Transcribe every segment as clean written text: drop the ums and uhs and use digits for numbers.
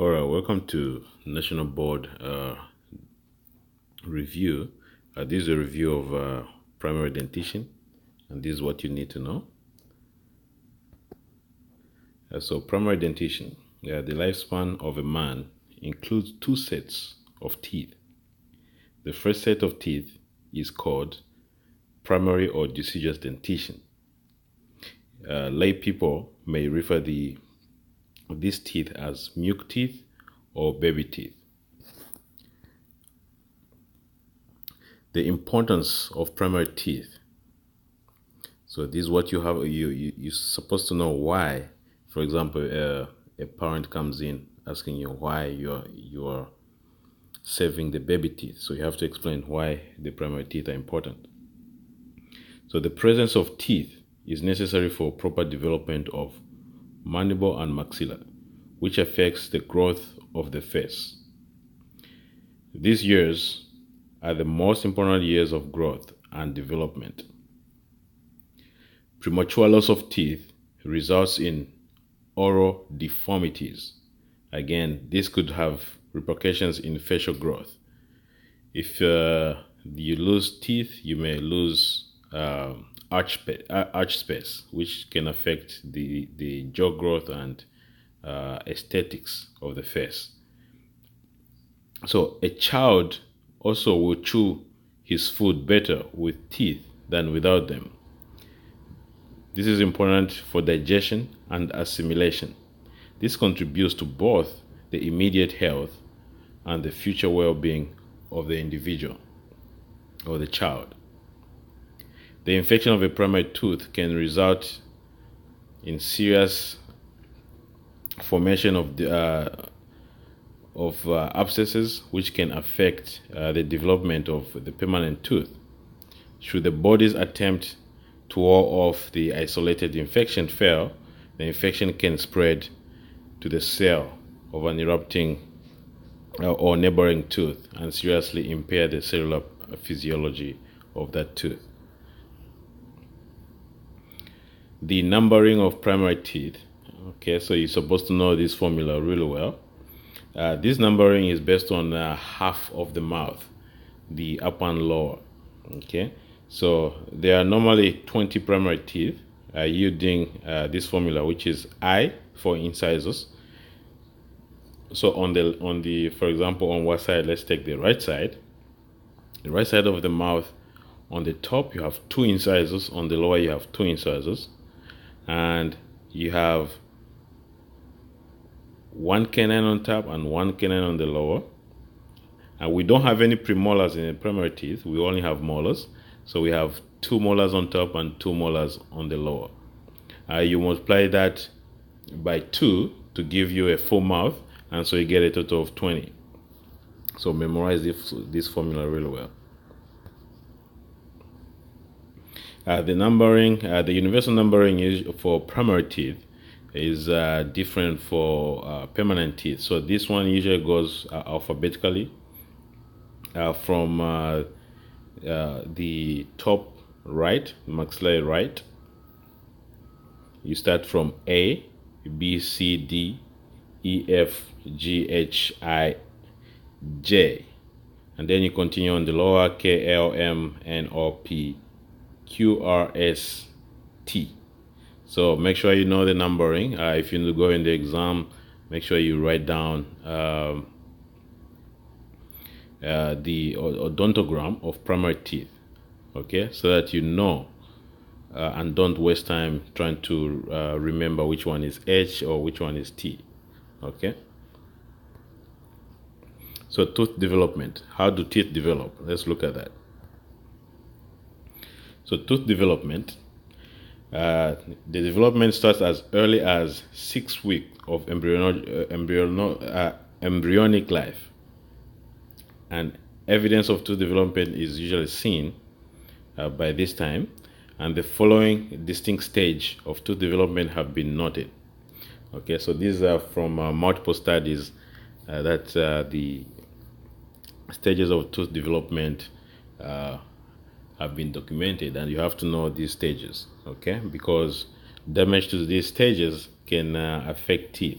All right, welcome to National Board review. This is a review of primary dentition, and this is what you need to know. So primary dentition, the lifespan of a man includes two sets of teeth. The first set of teeth is called primary or deciduous dentition. Lay people may refer these teeth as milk teeth or baby teeth. The importance of primary teeth. So this is what you have. You're supposed to know why. For example, a parent comes in asking you why you are saving the baby teeth. So you have to explain why the primary teeth are important. So the presence of teeth is necessary for proper development of mandible and maxilla, which affects the growth of the face. These years are the most important years of growth and development. Premature loss of teeth results in oral deformities. Again, this could have repercussions in facial growth. If you lose teeth, you may lose arch space, which can affect the jaw growth and aesthetics of the face. So a child also will chew his food better with teeth than without them. This is important for digestion and assimilation. This contributes to both the immediate health and the future well-being of the individual or the child. The infection of a primary tooth can result in serious formation of abscesses, which can affect the development of the permanent tooth. Should the body's attempt to ward off the isolated infection fail, the infection can spread to the cell of an erupting or neighboring tooth and seriously impair the cellular physiology of that tooth. The numbering of primary teeth. Okay, so you're supposed to know this formula really well. This numbering is based on half of the mouth, the upper and lower. Okay, so there are normally 20 primary teeth yielding this formula, which is I for incisors. So on the for example, on what side? Let's take the right side. The right side of the mouth, on the top you have 2 incisors, on the lower you have 2 incisors, and you have 1 canine on top and 1 canine on the lower. And we don't have any premolars in the primary teeth, we only have molars. So we have 2 molars on top and 2 molars on the lower. You multiply that by 2 to give you a full mouth, and so you get a total of 20. So memorize this formula really well. The numbering, the universal numbering is for primary teeth is different for permanent teeth. So this one usually goes alphabetically from the top right, maxillary right. You start from A, B, C, D, E, F, G, H, I, J, and then you continue on the lower K, L, M, N, O, P, Q, R, S, T. So make sure you know the numbering. If you go in the exam, make sure you write down the odontogram of primary teeth, okay, so that you know and don't waste time trying to remember which one is H or which one is T, okay. So tooth development. How do teeth develop? Let's look at that. So tooth development. The development starts as early as 6 weeks of embryonic life, and evidence of tooth development is usually seen by this time, and the following distinct stage of tooth development have been noted. Okay, so these are from multiple studies that the stages of tooth development have been documented, and you have to know these stages, okay, because damage to these stages can affect teeth.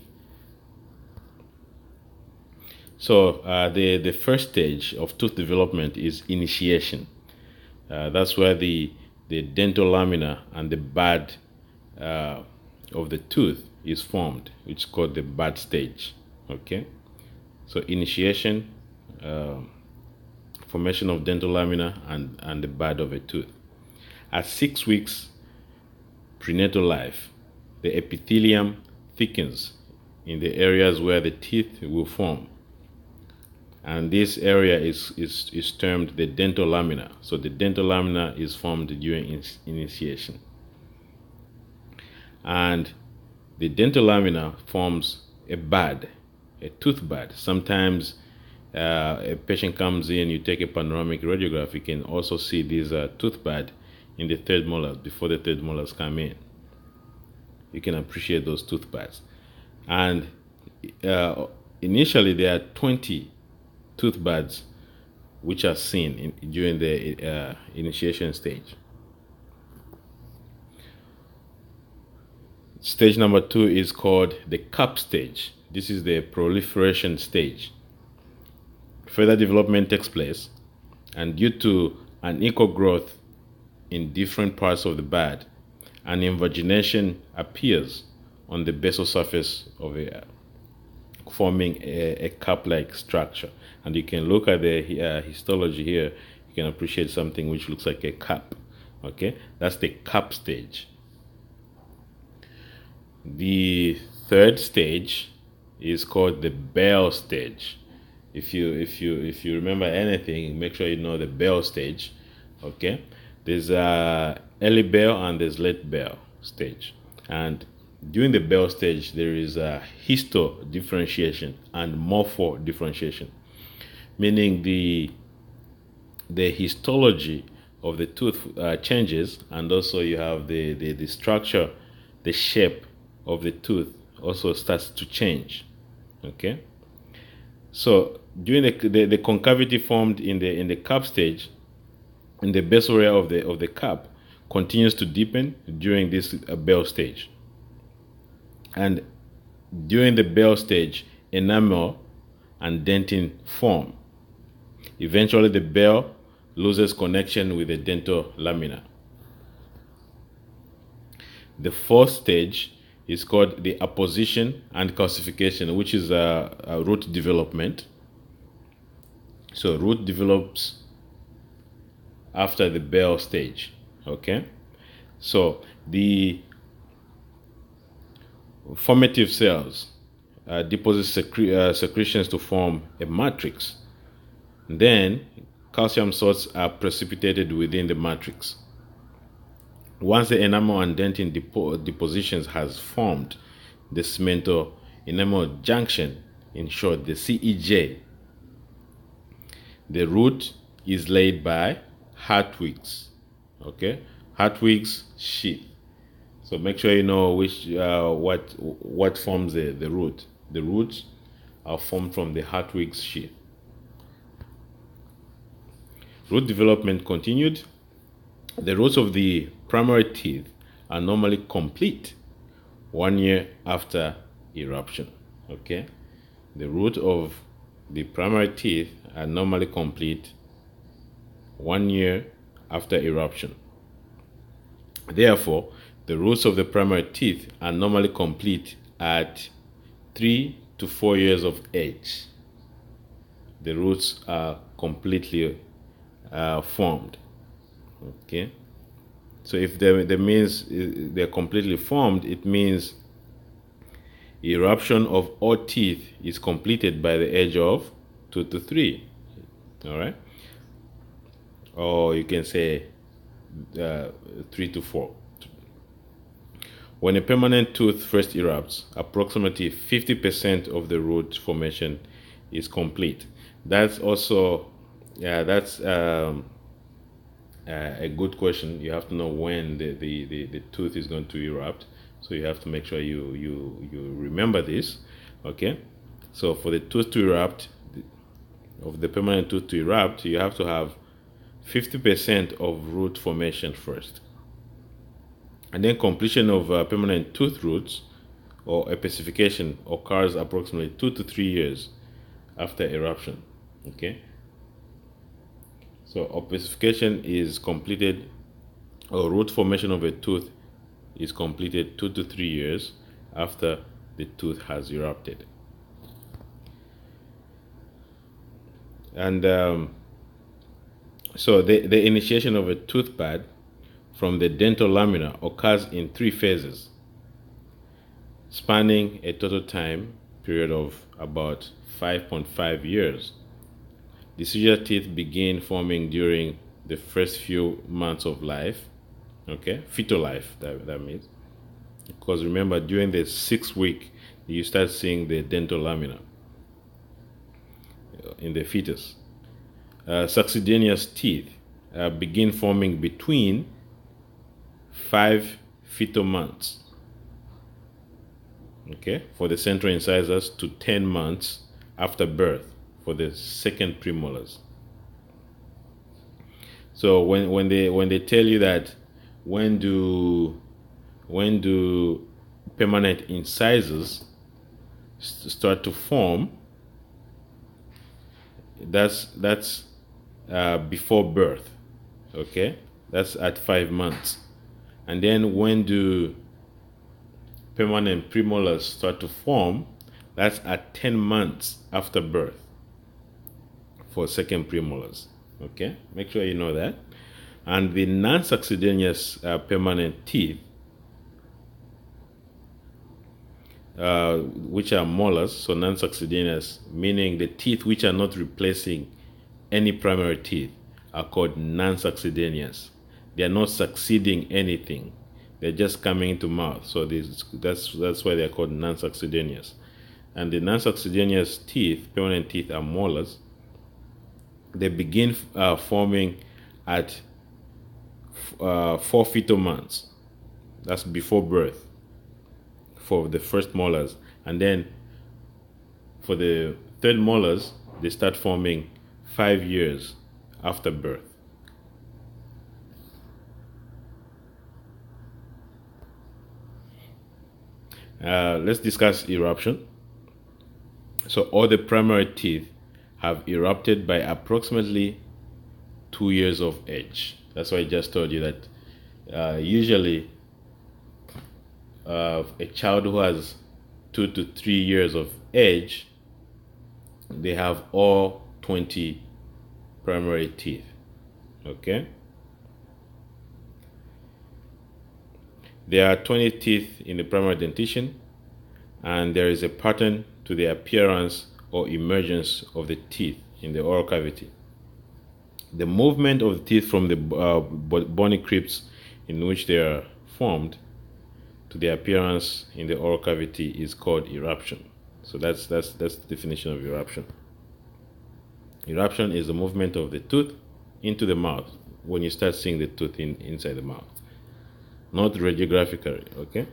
So the first stage of tooth development is initiation. That's where the dental lamina and the bud of the tooth is formed, which is called the bud stage. Okay, so initiation, formation of dental lamina and the bud of a tooth. At 6 weeks prenatal life, the epithelium thickens in the areas where the teeth will form. And this area is termed the dental lamina. So the dental lamina is formed during initiation. And the dental lamina forms a bud, a tooth bud. Sometimes a patient comes in, you take a panoramic radiograph, you can also see this tooth bud in the third molar before the third molars come in. You can appreciate those tooth buds. And initially there are 20 tooth buds which are seen during the initiation stage. Stage number 2 is called the cup stage. This is the proliferation stage. Further development takes place, and due to unequal growth in different parts of the bud, an invagination appears on the basal surface of it, forming a cup-like structure. And you can look at the histology here. You can appreciate something which looks like a cup. Okay, that's the cup stage. The third stage is called the bell stage. If you remember anything, make sure you know the bell stage. Okay, there's early bell and there's late bell stage. And during the bell stage, there is a histodifferentiation and morphodifferentiation, meaning the histology of the tooth changes, and also you have the structure, the shape of the tooth also starts to change. Okay, so during the concavity formed in the cup stage, in the basal area of the cup, continues to deepen during this bell stage. And during the bell stage, enamel and dentin form. Eventually, the bell loses connection with the dental lamina. The fourth stage is called the apposition and calcification, which is a root development. So root develops after the bell stage. Okay, so the formative cells deposit secretions to form a matrix. Then calcium salts are precipitated within the matrix. Once the enamel and dentin depositions has formed the cemento-enamel junction, in short the CEJ, the root is laid by Hartwig's. Okay, Hartwig's sheath. So make sure you know which what forms the root. The roots are formed from the Hartwig's sheath. Root development continued. The roots of the primary teeth are normally complete 1 year after eruption. Okay, the root of the primary teeth are normally complete 1 year after eruption. Therefore, the roots of the primary teeth are normally complete at 3 to 4 years of age. The roots are completely formed. Okay, so if that means they're completely formed, it means eruption of all teeth is completed by the age of 2 to 3. All right, or you can say 3 to 4. When a permanent tooth first erupts, approximately 50% of the root formation is complete. That's also, that's a good question. You have to know when the tooth is going to erupt. So you have to make sure you remember this. Okay, so for the tooth to erupt, of the permanent tooth to erupt, you have to have 50% of root formation first. And then completion of permanent tooth roots or epicification occurs approximately 2 to 3 years after eruption. Okay, so ossification is completed, or root formation of a tooth is completed 2 to 3 years after the tooth has erupted. And so the initiation of a tooth pad from the dental lamina occurs in 3 phases, spanning a total time period of about 5.5 years. Deciduous teeth begin forming during the first few months of life, okay, fetal life, that means. Because remember, during the 6th week, you start seeing the dental lamina in the fetus. Succedaneous teeth begin forming between 5 fetal months, okay, for the central incisors, to 10 months after birth for the second premolars. So when they tell you that when do permanent incisors start to form, that's before birth, okay, that's at 5 months. And then when do permanent premolars start to form, that's at 10 months after birth for second premolars. Okay, make sure you know that. And the non-succedaneous permanent teeth, which are molars, so non-succedaneous, meaning the teeth which are not replacing any primary teeth, are called non-succedaneous. They are not succeeding anything; they're just coming into mouth. So that's why they're called non-succedaneous. And the non-succedaneous teeth, permanent teeth, are molars. They begin forming at 4 fetal months. That's before birth for the first molars. And then for the third molars, they start forming 5 years after birth. Let's discuss eruption. So all the primary teeth have erupted by approximately 2 years of age. That's why I just told you that usually a child who has 2 to 3 years of age, they have all 20 primary teeth. Okay? There are 20 teeth in the primary dentition, and there is a pattern to the appearance or emergence of the teeth in the oral cavity. The movement of the teeth from the bony crypts in which they are formed to the appearance in the oral cavity is called eruption. So that's the definition of eruption. Eruption is the movement of the tooth into the mouth when you start seeing the tooth inside the mouth, not radiographically. Okay.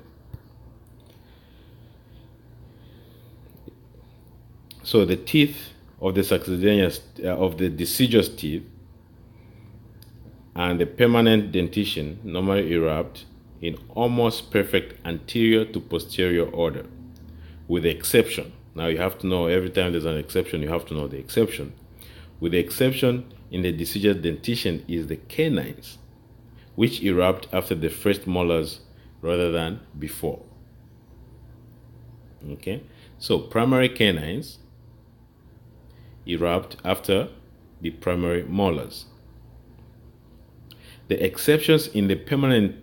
So the teeth of the succedaneous of the deciduous teeth and the permanent dentition normally erupt in almost perfect anterior to posterior order, with the exception. Now you have to know, every time there's an exception, you have to know the exception. With the exception in the deciduous dentition is the canines, which erupt after the first molars rather than before. Okay, so primary canines erupt after the primary molars. The exceptions in the permanent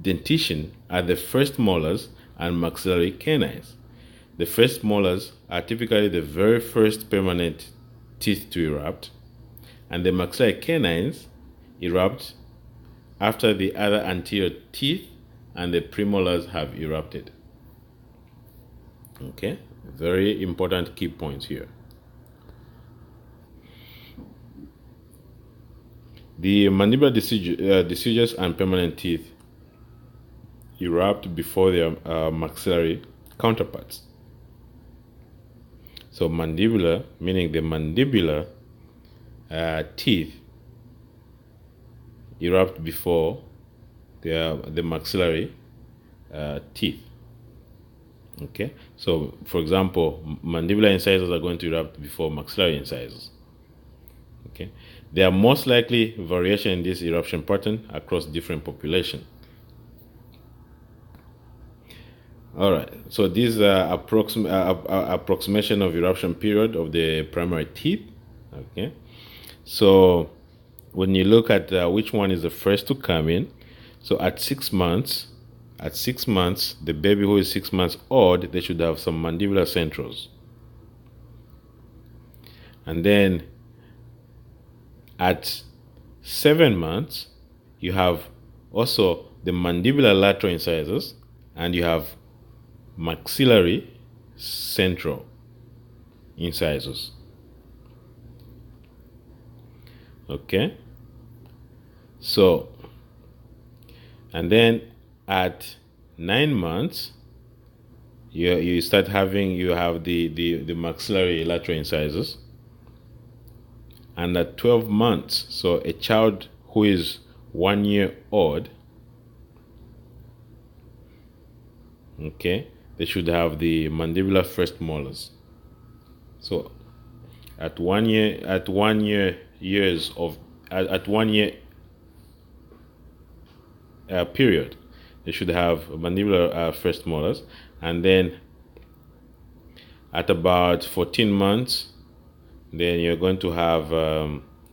dentition are the first molars and maxillary canines. The first molars are typically the very first permanent teeth to erupt, and the maxillary canines erupt after the other anterior teeth and the premolars have erupted. Okay, very important key points here. The mandibular deciduous and permanent teeth erupt before their maxillary counterparts. So mandibular, meaning the mandibular teeth, erupt before the maxillary teeth. Okay, so for example, mandibular incisors are going to erupt before maxillary incisors. Okay, there are most likely variation in this eruption pattern across different populations. All right, so this is approximation of eruption period of the primary teeth. Okay, so when you look at which one is the first to come in, so at 6 months, the baby who is 6 months old, they should have some mandibular centrals. And then at 7 months, you have also the mandibular lateral incisors, and you have maxillary central incisors. Okay, so and then at 9 months, you start having, you have the maxillary lateral incisors. And at 12 months, so a child who is 1 year old, okay, they should have the mandibular first molars. So at 1 year, at 1 year period, they should have mandibular first molars. And then at about 14 months, then you're going to have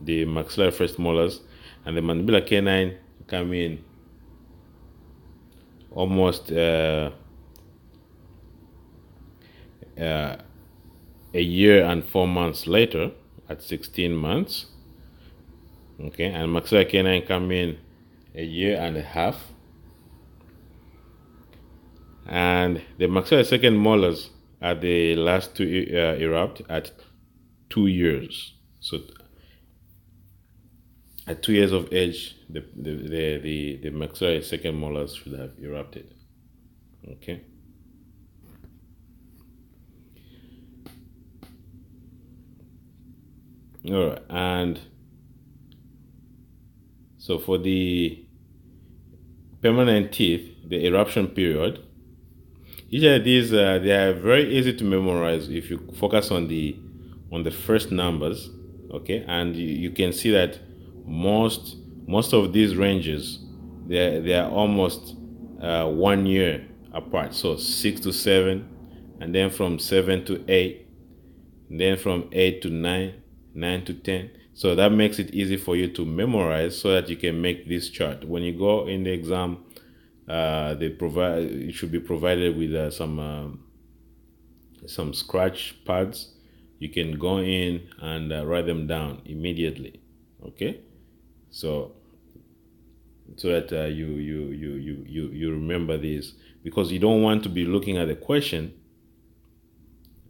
the maxillary first molars, and the mandibular canine come in almost a year and 4 months later at 16 months. Okay, and maxillary canine come in a year and a half. And the maxillary second molars are the last to erupt at 2 years. So at 2 years of age, the maxillary second molars should have erupted. Okay. All right, and so for the permanent teeth, the eruption period, usually these they are very easy to memorize if you focus on the first numbers. Okay, and you can see that most of these ranges, they are almost 1 year apart. So 6 to 7, and then from 7 to 8, and then from 8 to 9, 9 to 10. So that makes it easy for you to memorize, so that you can make this chart when you go in the exam. You should be provided with some scratch pads. You can go in and write them down immediately. Okay, so that you remember this, because you don't want to be looking at the question,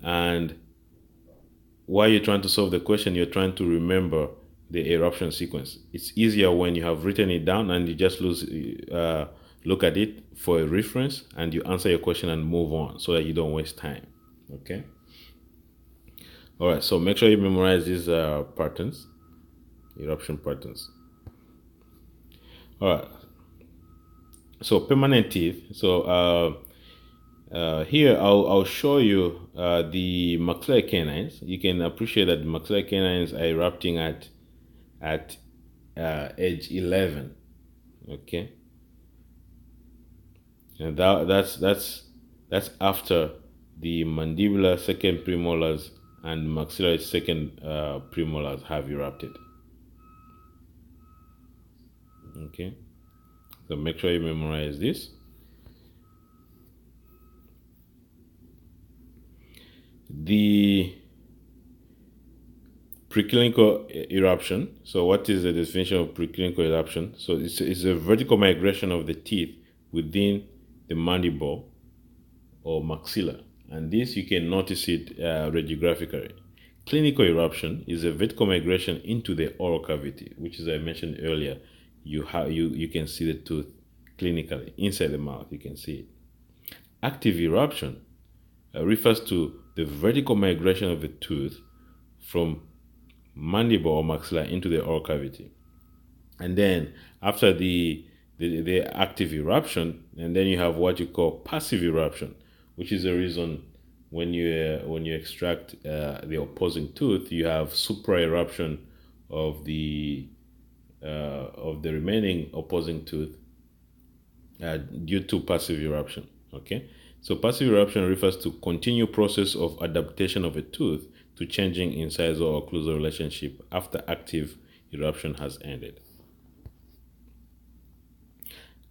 and while you're trying to solve the question, you're trying to remember the eruption sequence. It's easier when you have written it down and you just look at it for a reference, and you answer your question and move on, so that you don't waste time. Okay. All right. So make sure you memorize these patterns, eruption patterns. All right. So permanent teeth. So here I'll show you the maxillary canines. You can appreciate that the maxillary canines are erupting at age 11. Okay. And that's after the mandibular second premolars and maxillary second premolars have erupted. Okay, so make sure you memorize this. The preclinical eruption. So what is the definition of preclinical eruption? So it's a vertical migration of the teeth within the mandible or maxilla, and this you can notice it radiographically. Clinical eruption is a vertical migration into the oral cavity, which, as I mentioned earlier, you can see the tooth clinically inside the mouth. You can see it. Active eruption refers to the vertical migration of the tooth from mandible or maxilla into the oral cavity, and then after the active eruption, and then you have what you call passive eruption, which is the reason when you extract the opposing tooth, you have supra-eruption of the remaining opposing tooth due to passive eruption. Okay, so passive eruption refers to continued process of adaptation of a tooth to changing incisor or occlusal relationship after active eruption has ended.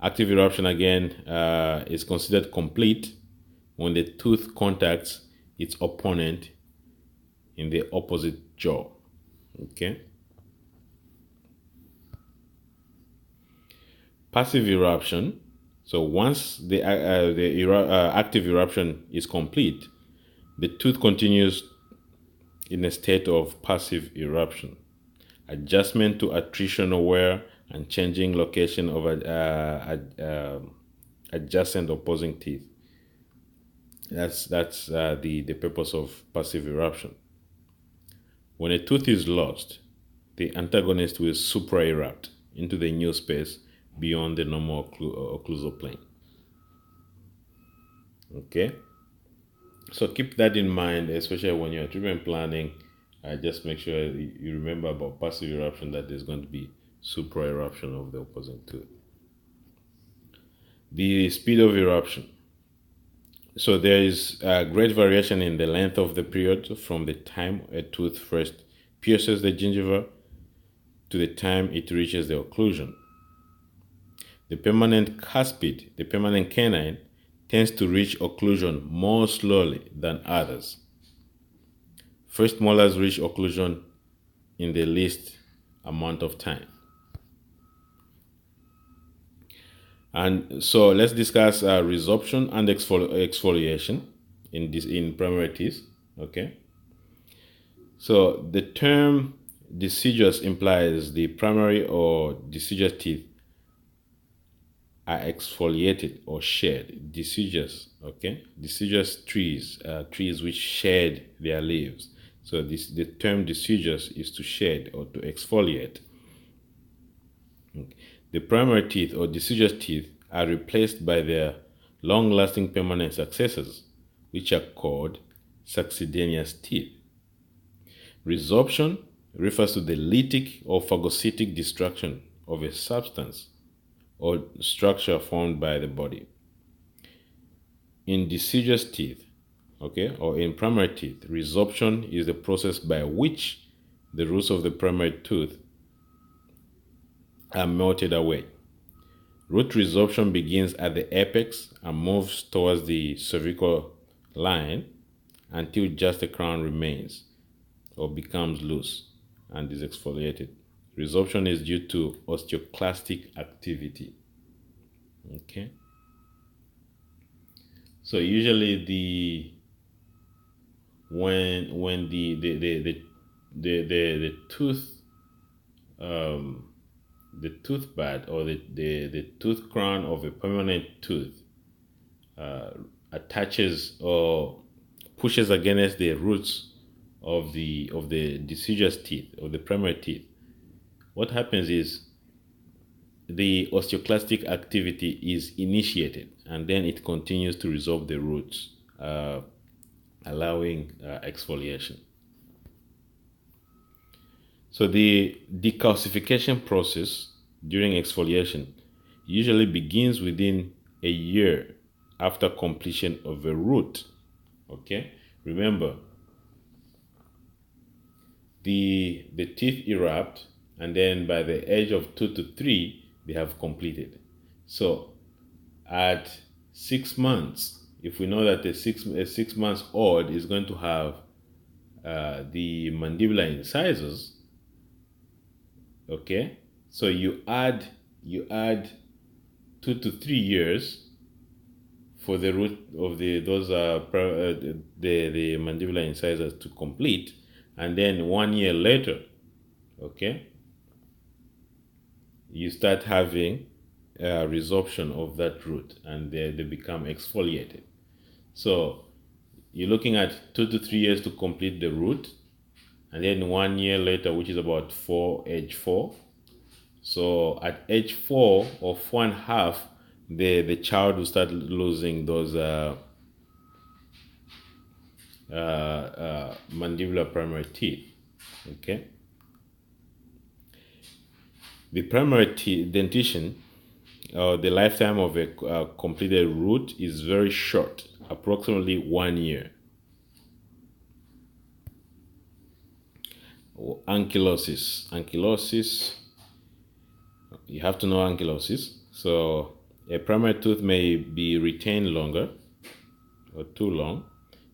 Active eruption again is considered complete when the tooth contacts its opponent in the opposite jaw. Okay. Passive eruption. So once the active eruption is complete, the tooth continues in a state of passive eruption. Adjustment to attritional wear and changing location of adjacent opposing teeth. That's the purpose of passive eruption. When a tooth is lost, the antagonist will supra-erupt into the new space beyond the normal occlusal plane. Okay, so keep that in mind, especially when you're treatment planning. Just make sure you remember about passive eruption, that there's going to be supra-eruption of the opposing tooth. The speed of eruption. So there is great variation in the length of the period from the time a tooth first pierces the gingiva to the time it reaches the occlusion. The permanent cuspid, the permanent canine, tends to reach occlusion more slowly than others. First molars reach occlusion in the least amount of time. And so let's discuss resorption and exfoliation in primary teeth. Okay. So the term deciduous implies the primary or deciduous teeth are exfoliated or shed. Deciduous, okay, deciduous trees, trees which shed their leaves. So the term deciduous is to shed or to exfoliate. Okay. The primary teeth or deciduous teeth are replaced by their long-lasting permanent successors, which are called succedaneous teeth. Resorption refers to the lytic or phagocytic destruction of a substance or structure formed by the body. In deciduous teeth, okay, or in primary teeth, resorption is the process by which the roots of the primary tooth are melted away. Root resorption begins at the apex and moves towards the cervical line until just the crown remains or becomes loose and is exfoliated. Resorption is due to osteoclastic activity. Okay. So usually when the tooth the tooth bud or the tooth crown of a permanent tooth attaches or pushes against the roots of the deciduous teeth, of the primary teeth, what happens is the osteoclastic activity is initiated and then it continues to resorb the roots, allowing exfoliation. So the decalcification process during exfoliation usually begins within a year after completion of a root. Okay, remember the teeth erupt, and then by the age of 2 to 3 they have completed. So at 6 months, if we know that a 6 months old is going to have the mandibular incisors, okay, so you add 2 to 3 years for the root of the mandibular incisors to complete, and then 1 year later, okay, you start having resorption of that root and they become exfoliated. So you're looking at 2 to 3 years to complete the root, and then 1 year later, which is about age 4. So at age 4 or 4.5, the child will start losing those mandibular primary teeth. Okay. The primary teeth dentition, the lifetime of a completed root is very short, approximately 1 year. Ankylosis. Ankylosis, you have to know ankylosis. So a primary tooth may be retained longer or too long.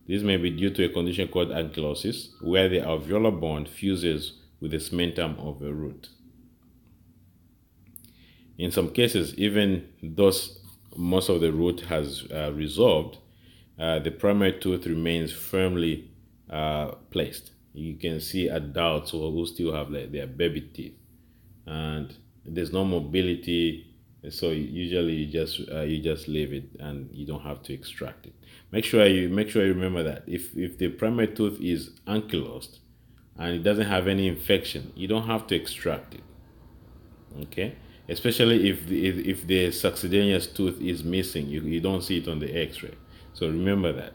This may be due to a condition called ankylosis, where the alveolar bond fuses with the cementum of a root. In some cases, even though most of the root has resolved, the primary tooth remains firmly placed. You can see adults who still have like their baby teeth, and there's no mobility. So usually you just leave it and you don't have to extract it. Make sure you remember that if the primary tooth is ankylosed and it doesn't have any infection, you don't have to extract it. Okay, especially if the succedaneous tooth is missing, you don't see it on the X-ray. So remember that.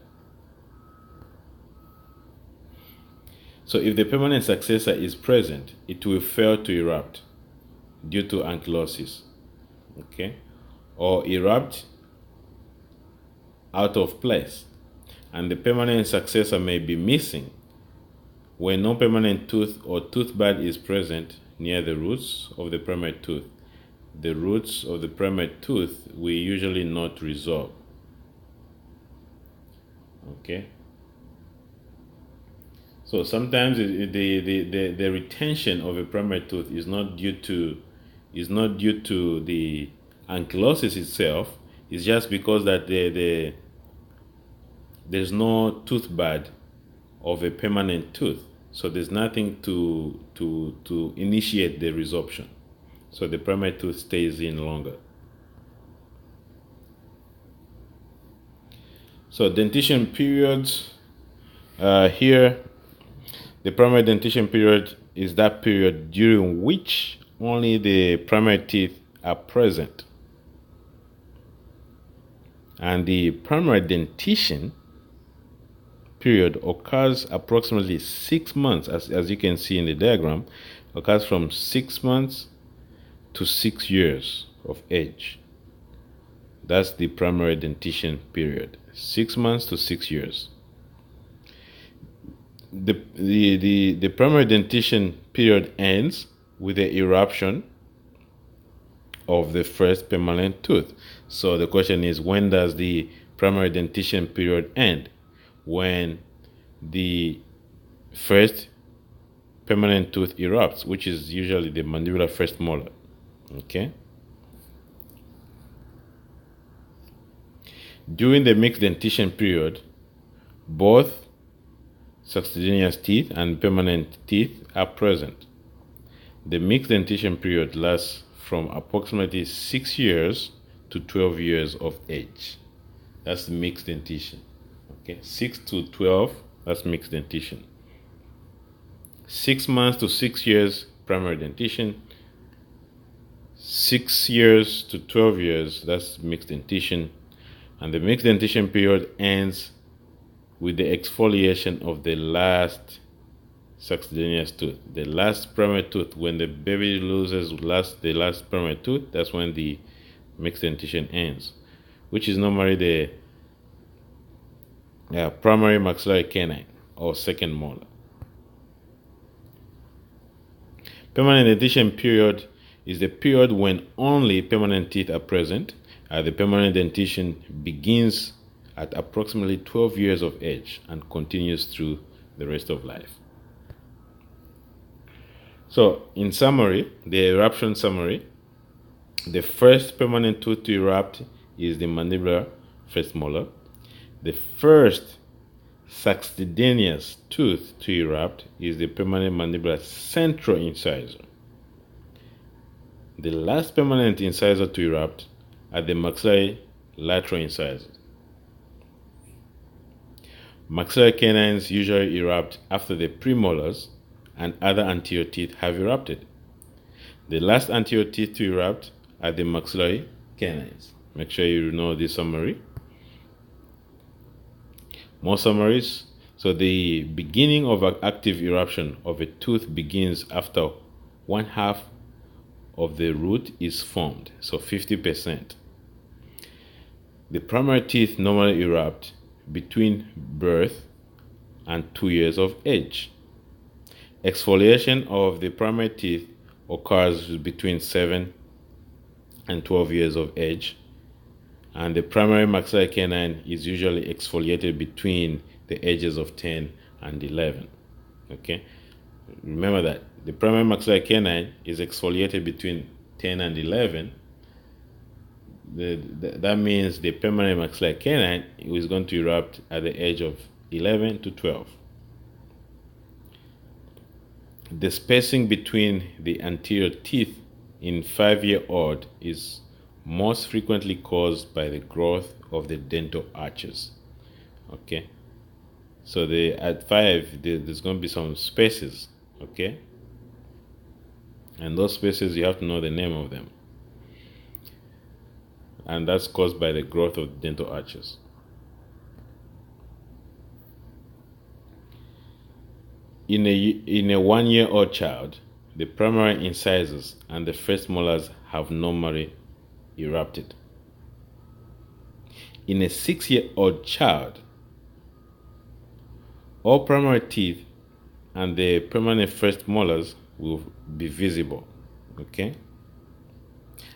So if the permanent successor is present, it will fail to erupt due to ankylosis. Okay, or erupt out of place, and the permanent successor may be missing. When no permanent tooth or tooth bud is present near the roots of the primary tooth, the roots of the primary tooth will usually not resolve. Okay. So sometimes the retention of a primary tooth is not due to the ankylosis itself. It's just because that there's no tooth bud of a permanent tooth, so there's nothing to initiate the resorption. So the primary tooth stays in longer. So dentition periods, here the primary dentition period is that period during which only the primary teeth are present. And the primary dentition period occurs approximately 6 months, as you can see in the diagram, occurs from 6 months to 6 years of age. That's the primary dentition period, 6 months to 6 years. The primary dentition period ends with the eruption of the first permanent tooth. So the question is, when does the primary dentition period end? When the first permanent tooth erupts, which is usually the mandibular first molar. Okay. During the mixed dentition period, both succedaneous teeth and permanent teeth are present. The mixed dentition period lasts from approximately 6 years to 12 years of age. That's mixed dentition. Okay, 6 to 12, that's mixed dentition. 6 months to 6 years, primary dentition. 6 years to 12 years, that's mixed dentition. And the mixed dentition period ends with the exfoliation of the last succedaneous tooth. The last primary tooth, when the baby loses the last primary tooth, that's when the mixed dentition ends, which is normally the primary maxillary canine or second molar. Permanent dentition period is the period when only permanent teeth are present. The permanent dentition begins at approximately 12 years of age and continues through the rest of life. So, in summary, the eruption summary: the first permanent tooth to erupt is the mandibular first molar. The first succedaneous tooth to erupt is the permanent mandibular central incisor. The last permanent incisor to erupt are the maxillary lateral incisors. Maxillary canines usually erupt after the premolars and other anterior teeth have erupted. The last anterior teeth to erupt are the maxillary canines. Make sure you know this summary. More summaries. So the beginning of an active eruption of a tooth begins after 1/2 of the root is formed, so 50%. The primary teeth normally erupt between birth and 2 years of age. Exfoliation of the primary teeth occurs between 7 and 12 years of age, and the primary maxillary canine is usually exfoliated between the ages of 10 and 11. Okay, remember that the primary maxillary canine is exfoliated between 10 and 11. That means the permanent maxillary canine is going to erupt at the age of 11 to 12. The spacing between the anterior teeth in 5-year-old is most frequently caused by the growth of the dental arches. Okay, so at 5 there's going to be some spaces. Okay, and those spaces you have to know the name of them, and that's caused by the growth of dental arches. In a 1-year-old child, the primary incisors and the first molars have normally erupted. In a 6-year-old child, all primary teeth and the permanent first molars will be visible. Okay?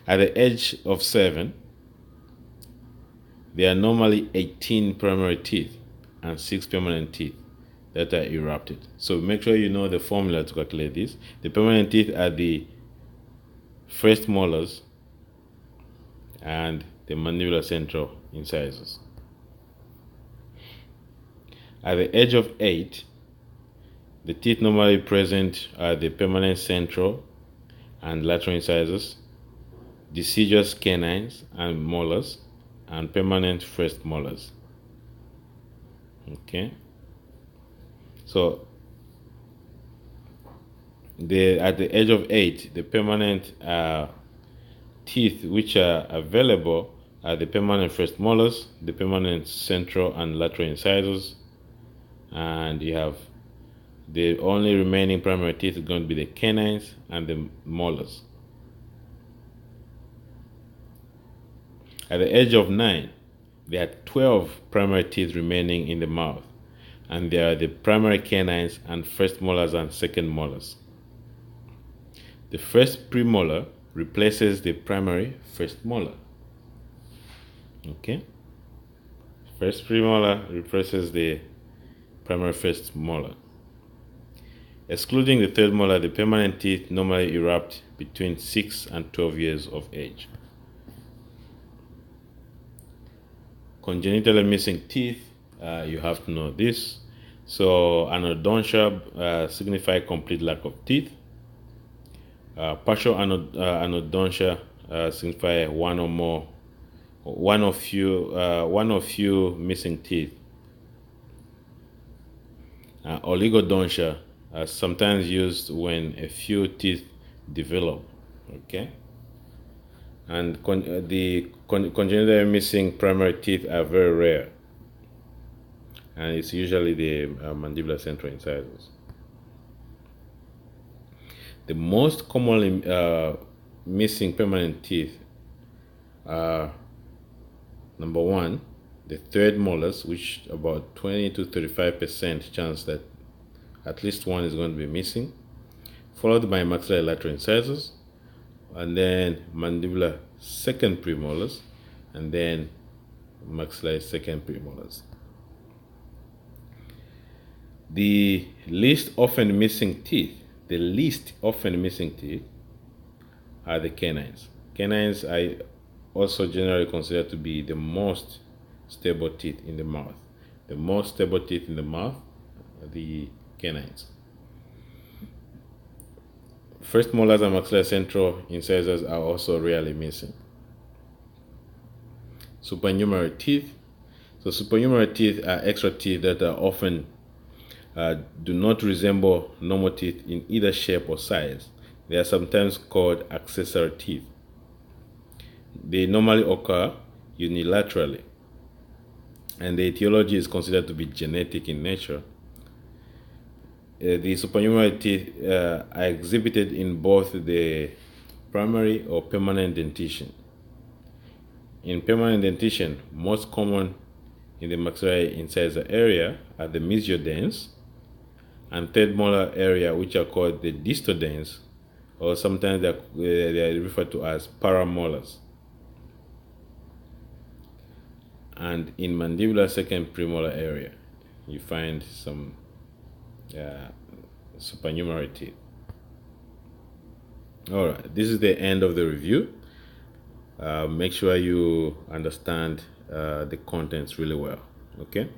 At the age of 7, there are normally 18 primary teeth and 6 permanent teeth that are erupted. So make sure you know the formula to calculate this. The permanent teeth are the first molars and the mandibular central incisors. At the age of 8, the teeth normally present are the permanent central and lateral incisors, deciduous canines and molars, and permanent first molars. Okay, so at the age of 8, the permanent teeth which are available are the permanent first molars, the permanent central and lateral incisors, and you have the only remaining primary teeth is going to be the canines and the molars. At the age of 9, there are 12 primary teeth remaining in the mouth, and they are the primary canines and first molars and second molars. The first premolar replaces the primary first molar. Okay? First premolar replaces the primary first molar. Excluding the third molar, the permanent teeth normally erupt between 6 and 12 years of age. Congenitally missing teeth, you have to know this. So anodontia signify complete lack of teeth. Partial anodontia signify one or few missing teeth. Oligodontia sometimes used when a few teeth develop. Okay, and the congenitally missing primary teeth are very rare, and it's usually the mandibular central incisors. The most commonly missing permanent teeth are, number 1, the third molars, which about 20 to 35% chance that at least one is going to be missing, followed by maxillary lateral incisors, and then mandibular second premolars, and then maxillary second premolars. The least often missing teeth are the canines. Canines are also generally considered to be the most stable teeth in the mouth. The most stable teeth in the mouth are the canines. First molars and maxillary central incisors are also rarely missing. Supernumerary teeth. So supernumerary teeth are extra teeth that are often do not resemble normal teeth in either shape or size. They are sometimes called accessory teeth. They normally occur unilaterally, and the etiology is considered to be genetic in nature, the supernumerary teeth are exhibited in both the primary or permanent dentition. In permanent dentition, most common in the maxillary incisor area are the mesiodents and third molar area, which are called the distodents, or sometimes they are referred to as paramolars. And in mandibular second premolar area, you find some supernumerary teeth. All right, this is the end of the review. Make sure you understand the contents really well, okay?